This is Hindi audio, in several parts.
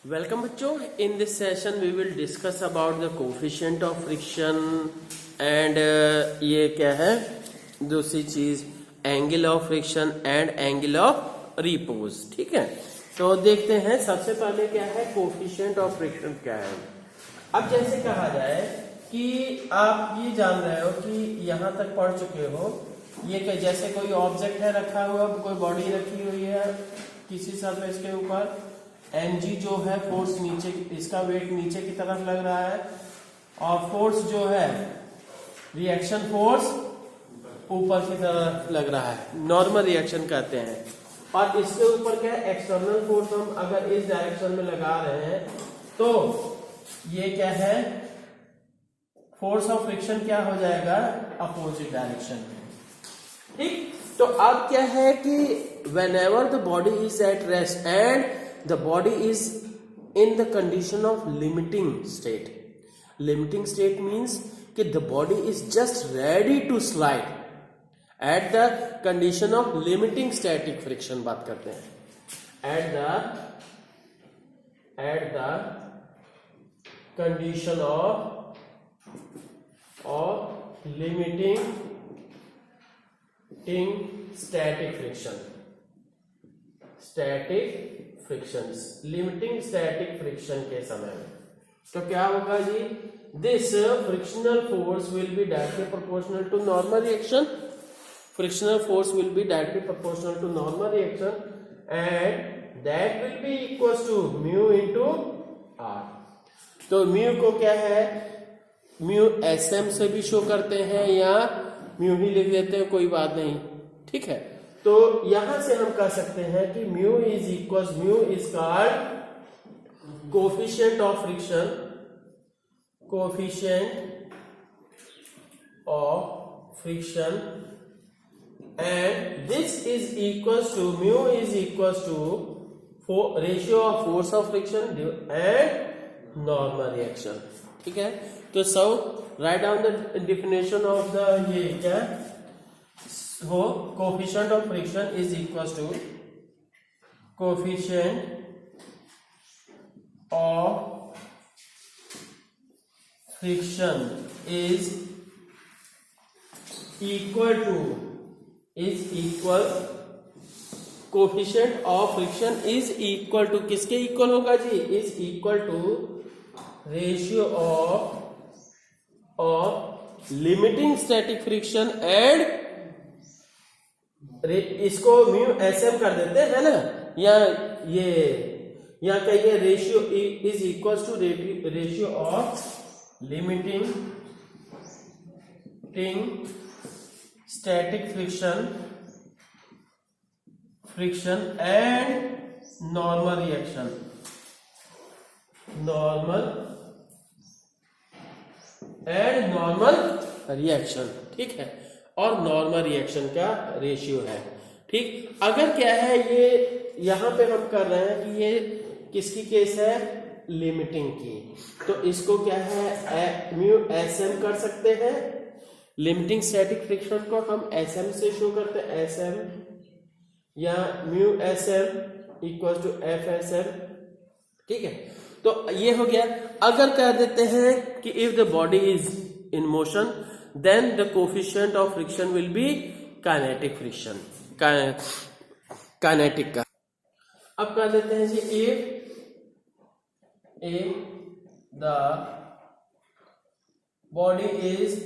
वेलकम बच्चों, in this session we will discuss about the coefficient of friction and ये क्या है दूसरी चीज angle of friction and angle of repose. ठीक है, तो देखते हैं सबसे पहले क्या है कोफिशिएंट ऑफ फ्रिक्शन क्या है। अब जैसे कहा जाए कि आप ये जान रहे हो कि यहाँ तक पढ़ चुके हो, ये क्या जैसे कोई ऑब्जेक्ट है रखा हुआ, कोई बॉडी रखी हुई है किसी सरफेस के ऊपर, mg जो है फोर्स नीचे, इसका वेट नीचे की तरफ लग रहा है और फोर्स जो है रिएक्शन फोर्स ऊपर की तरफ लग रहा है, नॉर्मल रिएक्शन कहते हैं। और इसके ऊपर क्या है एक्सटर्नल फोर्स, हम अगर इस डायरेक्शन में लगा रहे हैं तो ये क्या है फोर्स ऑफ फ्रिक्शन क्या हो जाएगा अपोजिट डायरेक्शन में। ठीक, तो अब क्या है कि whenever the body is at rest and the body is in the condition of limiting state. Limiting state means कि the body is just ready to slide at the condition of limiting static friction बात करते हैं। at the condition of limiting static frictions, limiting static friction के समय में तो क्या होगा जी, this frictional force will be directly proportional to normal reaction, frictional force will be directly proportional to normal reaction and that will be equals to mu into R. तो म्यू को क्या है, म्यू एसएम से भी शो करते हैं या म्यू ही लिख देते हैं, कोई बात नहीं। ठीक है, तो यहां से हम कह सकते हैं कि mu is called coefficient of friction, coefficient of friction and this is equals to mu is equals to ratio of force of friction and normal reaction. ठीक है, तो सब write down the definition of the ये क्या हो, coefficient of friction is equals to coefficient of friction is equal coefficient of friction is equal to किसके इक्वल होगा जी, is equal to ratio of limiting static friction and इसको म्यू एसएम कर देते हैं ना, या ये या कहिए ratio is equal to ratio of limiting static friction and normal reaction. ठीक है, और नॉर्मल रिएक्शन का रेशियो है। ठीक, अगर क्या है ये यहां पे हम कर रहे हैं कि ये किसकी केस है, लिमिटिंग की, तो इसको क्या है म्यू एसएम कर सकते हैं। लिमिटिंग स्टैटिक फ्रिक्शन को हम एसएम से शो करते हैं, एसएम या mu S M equal to F S M. ठीक है, तो ये हो गया। अगर कह देते हैं कि if the body is in motion then the coefficient of friction will be kinetic friction, kinetic का। अब कह देते हैं जी if the body is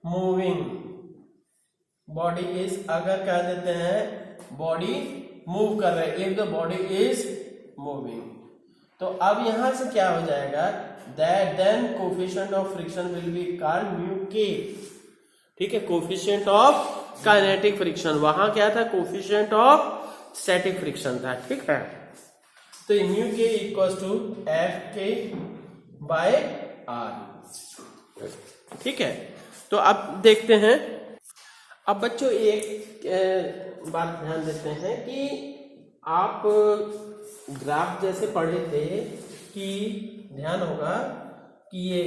moving, अगर कह देते हैं बॉडी मूव कर रहे हैं, if the body is moving, तो अब यहां से क्या हो जाएगा, that then coefficient of friction will be called mu k। ठीक है, coefficient of kinetic friction, वहां क्या था coefficient of static friction था। ठीक है, तो mu k equals to f k by r। ठीक है, तो अब देखते हैं। अब बच्चों एक बात ध्यान देते हैं कि आप ग्राफ जैसे पढ़े थे कि ध्यान होगा कि ये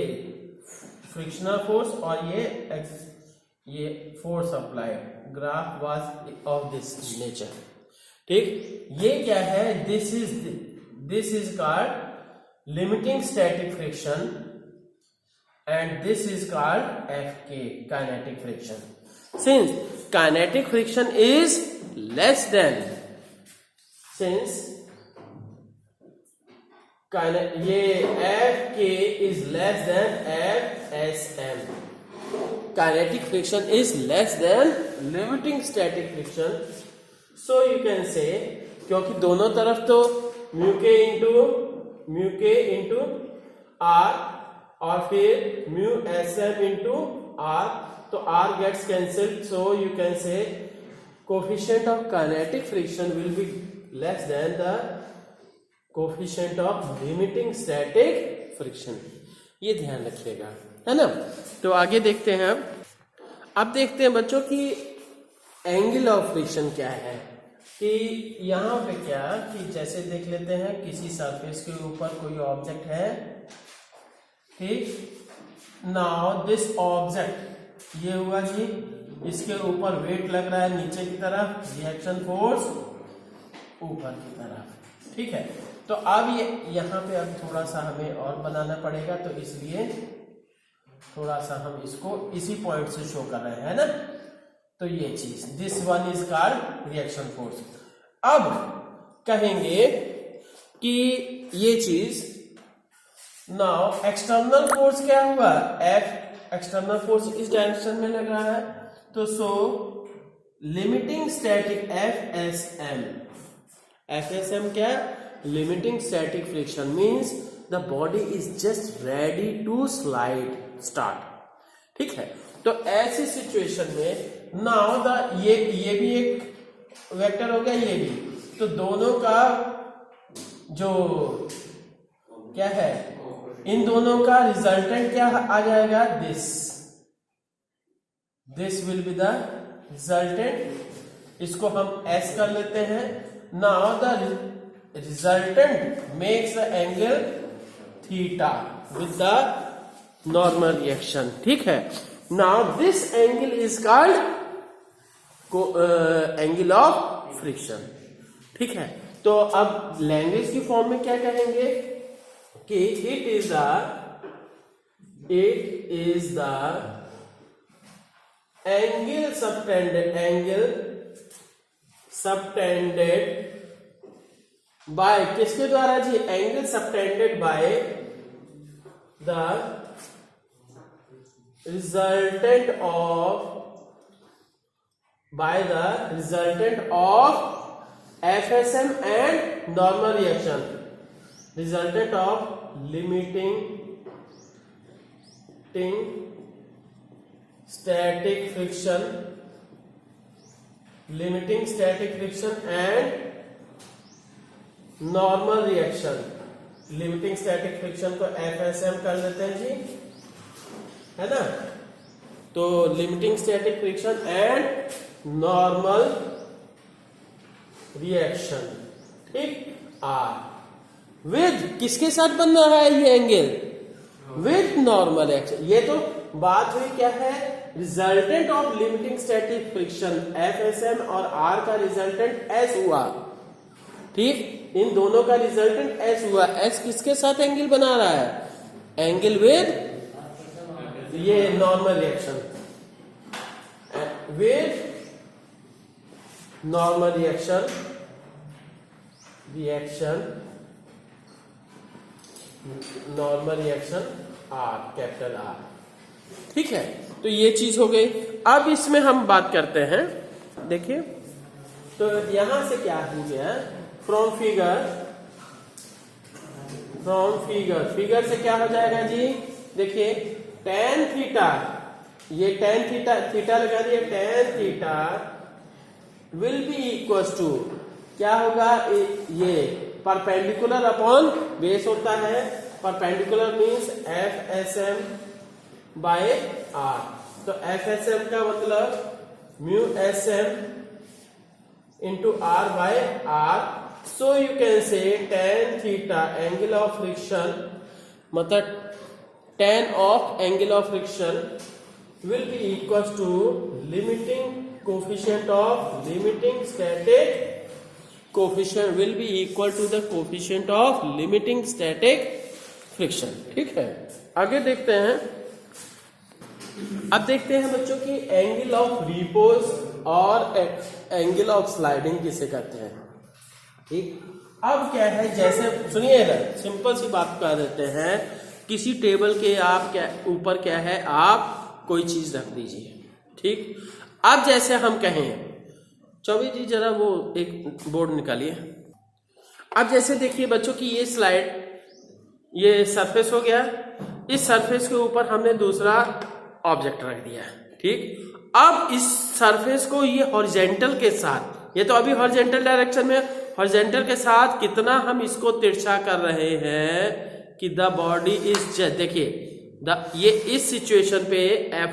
फ्रिक्शनल फोर्स और ये force applied, graph was of this nature. ठीक, ये क्या है, this is called limiting static friction and this is called FK, kinetic friction. Since kinetic friction is less than, ये FK is less than FSM. Kinetic friction is less than limiting static friction. So you can say, क्योंकि दोनों तरफ तो म्यू के इंटू R और फिर म्यू SM इंटू R, तो R gets cancelled, so you can say coefficient of kinetic friction will be less than the coefficient of limiting static friction. ये ध्यान रखिएगा, है ना. तो आगे देखते हैं. अब देखते हैं बच्चों कि एंगल ऑफ फ्रिक्शन क्या है. कि यहाँ पे क्या, कि जैसे देख लेते हैं किसी सरफेस के ऊपर कोई ऑब्जेक्ट है, ठीक. नाउ दिस ऑब्जेक्ट, ये हुआ जी, इसके ऊपर वेट लग रहा है नीचे की तरफ, रिएक्शन फोर्स ऊपर की तरफ, ठीक है. तो अब ये यहाँ पे अब थोड़ा सा हमें और बनाना पड़ेगा, तो इसलिए थोड़ा सा हम इसको इसी पॉइंट से शो कर रहे हैं ना. तो ये चीज, this one is called reaction force. अब कहेंगे कि ये चीज, नाउ एक्सटर्नल फोर्स क्या हुआ, F एक्सटर्नल फोर्स इस डायरेक्शन में लग रहा है, तो सो लिमिटिंग स्टैटिक FSM क्या, limiting static friction means the body is just ready to slide start, ठीक है. तो ऐसी सिचुएशन में नाउ ये भी एक वेक्टर हो गया, ये भी, तो दोनों का जो क्या है, इन दोनों का रिजल्टेंट क्या आ जाएगा, this will be the resultant. इसको हम S कर लेते हैं. Now the resultant makes the angle theta with the normal reaction, ठीक है. Now this angle is called angle of friction, ठीक है. तो अब लैंग्वेज की फॉर्म में क्या कहेंगे कि it is the angle subtended by, किसके द्वारा जी, angle subtended by the resultant of FSM and normal reaction, resultant of limiting static friction and normal reaction. Limiting static friction को FSM कर देते हैं जी, है ना. तो limiting static friction and normal reaction, ठीक. विद किसके साथ बन रहा है ये एंगल, विद नॉर्मल एक्शन. ये तो बात हुई क्या है, resultant of limiting static friction FSM और R का रिजल्टेंट S हुआ, ठीक. इन दोनों का रिजल्टेंट S हुआ. S किसके साथ एंगल बना रहा है, एंगल विद ये normal reaction, with normal reaction normal reaction R, capital R, ठीक है. तो ये चीज हो गई. अब इसमें हम बात करते हैं, देखिए. तो यहां से क्या हो गया, फ्रॉम फिगर से क्या हो जाएगा जी, देखिए tan थीटा, ये tan थीटा लगा दिया, tan theta will be equal to क्या होगा, ये परपेंडिकुलर अपॉन बेस होता है. Perpendicular means FSM by R. तो FSM का मतलब म्यू SM into R by R. So you can say tan theta angle of friction, मतलब tan of angle of friction will be equal to limiting coefficient of limiting static coefficient will be equal to the coefficient of limiting static friction. ठीक है, आगे देखते हैं। अब देखते हैं बच्चों की एंगल ऑफ रिपोज और एंगल ऑफ स्लाइडिंग किसे कहते हैं। ठीक, अब क्या है, जैसे सुनिए ना, सिंपल सी बात कर देते हैं। किसी टेबल के आप क्या ऊपर क्या है, आप कोई चीज रख दीजिए। ठीक, अब जैसे हम कहें, चौबे जी जरा वो एक बोर्ड निकालिए। अब जैसे देखिए बच्चों की ये स्लाइड, ये सरफेस हो गया, इस सरफेस के ऊपर हमने दूसरा ऑब्जेक्ट रख दिया। ठीक, अब इस सरफेस को ये हॉरिजेंटल के साथ, ये तो अभी हॉरिजेंटल डायरेक्शन में, हॉरिजेंटल के साथ कितना हम इसको तिरछा कर रहे हैं कि द बॉडी इज, देखिए ये इस सिचुएशन पे,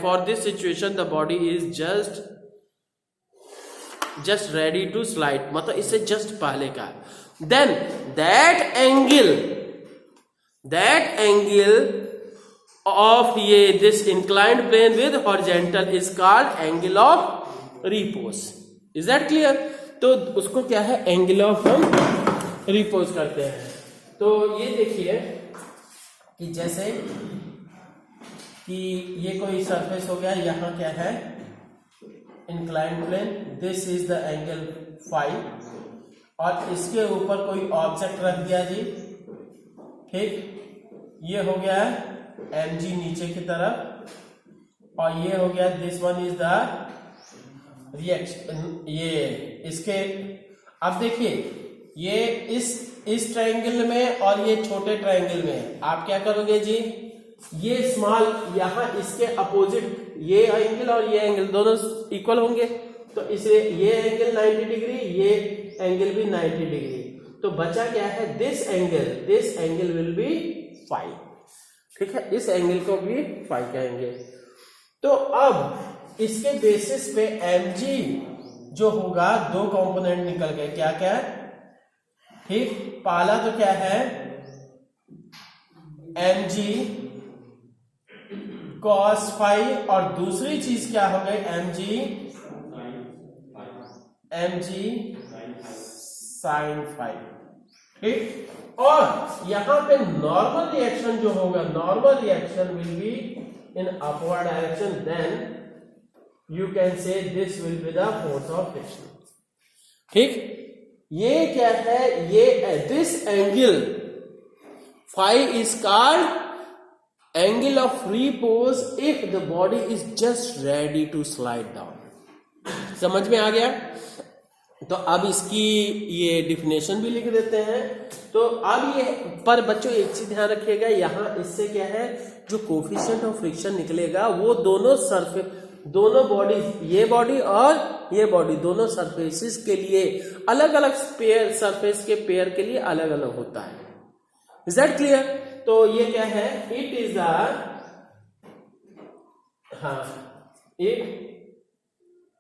for this situation the body is just ready to slide, मतलब इससे जस्ट पहले का। देन दैट एंगल ऑफ ये this inclined plane with horizontal is called angle of repose. Is that clear? तो उसको क्या है, एंगल ऑफ हम रिपोज करते हैं। तो ये देखिए कि जैसे कि ये कोई सरफेस हो गया, यहाँ क्या है, inclined plane, this is the angle phi, और इसके ऊपर कोई ऑब्जेक्ट रख दिया जी। ठीक, ये हो गया mg नीचे की तरफ, और ये हो गया this one is the reaction, ये इसके। अब देखिए ये इस ट्रायंगल में और ये छोटे ट्रायंगल में आप क्या करोगे जी, ये स्मॉल, यहां इसके अपोजिट ये एंगल और ये एंगल दोनों इक्वल होंगे, तो इसलिए ये एंगल 90 डिग्री, ये एंगल भी 90 डिग्री। तो बचा क्या है, this angle will be phi. ठीक है, इस एंगल को भी फाई कहेंगे। तो अब इसके बेसिस पे mg जो होगा, दो कंपोनेंट निकल गए, क्या क्या। ठीक, पहला तो क्या है, mg cos फाई, और दूसरी चीज क्या हो गई, mg sin फाई। ठीक, और यहां पे नॉर्मल रिएक्शन जो होगा, normal reaction will be in upward direction, then you can say this will be the force of friction. ठीक, ये क्या है, ये this angle phi is called angle of repose if the body is just ready to slide down. समझ में आ गया? तो अब इसकी ये डिफिनेशन भी लिख देते हैं। तो अब ये, पर बच्चों एक चीज ध्यान रखिएगा, यहाँ इससे क्या है, जो कोफिशिएंट ऑफ फ्रिक्शन निकलेगा वो दोनों सरफेस, दोनों बॉडी, ये बॉडी और ये बॉडी, दोनों सरफेसेस के लिए अलग अलग पेयर, सरफेस के पेयर के लिए अलग अलग होता है। Is that clear? तो ये क्या है, it is the, it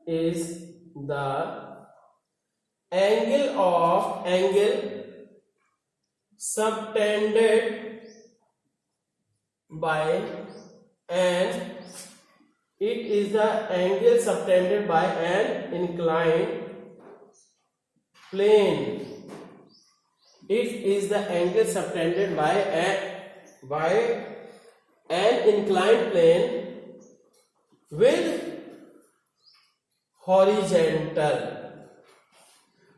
is the angle subtended by an, it is the angle subtended by an inclined plane. It is the angle subtended by an inclined plane with horizontal,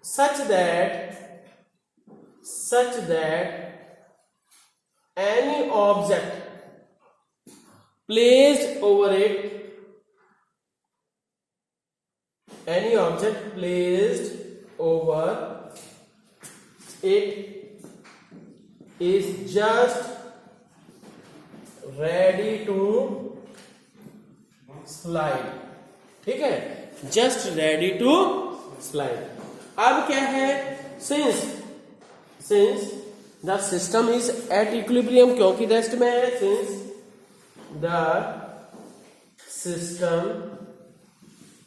such that any object placed over it, is just ready to slide। ठीक है, just ready to slide। अब क्या है, since the system is at equilibrium, क्योंकि रेस्ट में है, since the system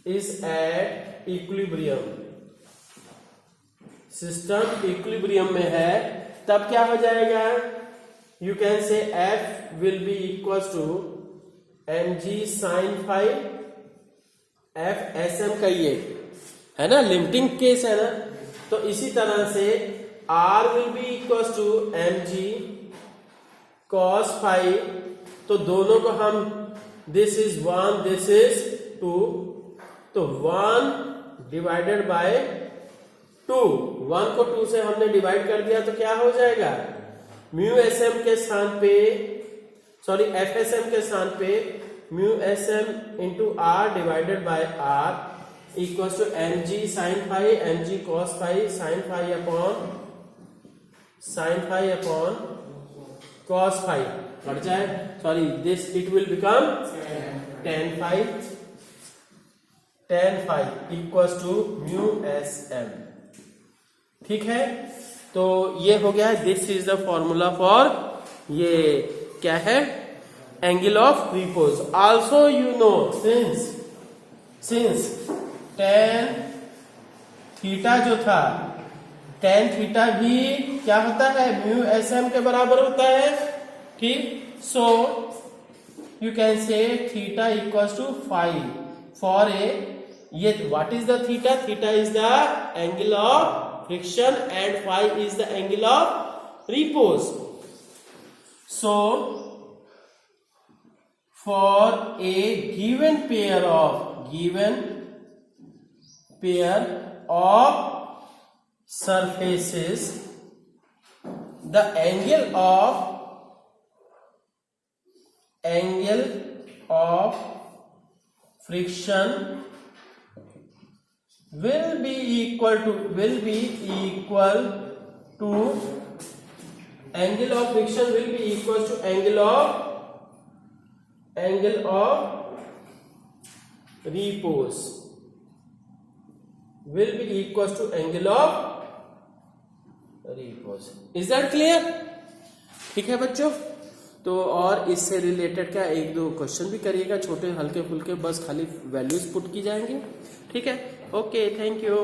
is at equilibrium, system equilibrium में है, तब क्या हो जाएगा, you can say F will be equal to mg sin phi, F sm का ये है ना, लिमिटिंग केस है ना, तो इसी तरह से R will be equal to mg cos phi, तो दोनों को हम दिस इज 1 दिस इज 2, तो 1 डिवाइडेड बाय 2, 1 को 2 से हमने डिवाइड कर दिया तो क्या हो जाएगा, म्यू एस एम के स्थान पे सॉरी एफ एस एम के स्थान पे mu S M into R divided by R equal to M G sine phi M G cos phi sine phi upon cos phi cut जाए, sorry this it will become tan phi equal to mu S M. ठीक है, तो ये हो गया है, this is the formula for ये क्या है, angle of repose. Also you know since tan theta जो था, टेन थीटा भी क्या होता है, म्यू एस एम के बराबर होता है। ठीक, so you can say theta equals to five for A, ये what is the theta, theta is the angle of friction and phi is the angle of repose. So for a given pair of surfaces, the angle of friction will be equal to angle of friction will be equal to angle of repose will be equal to angle of repose. Is that clear? ठीक है बच्चों, तो और इससे रिलेटेड क्या एक दो क्वेश्चन भी करिएगा, छोटे हल्के फुल्के, बस खाली वैल्यूज पुट की जाएंगे। ठीक है, ओके, थैंक यू।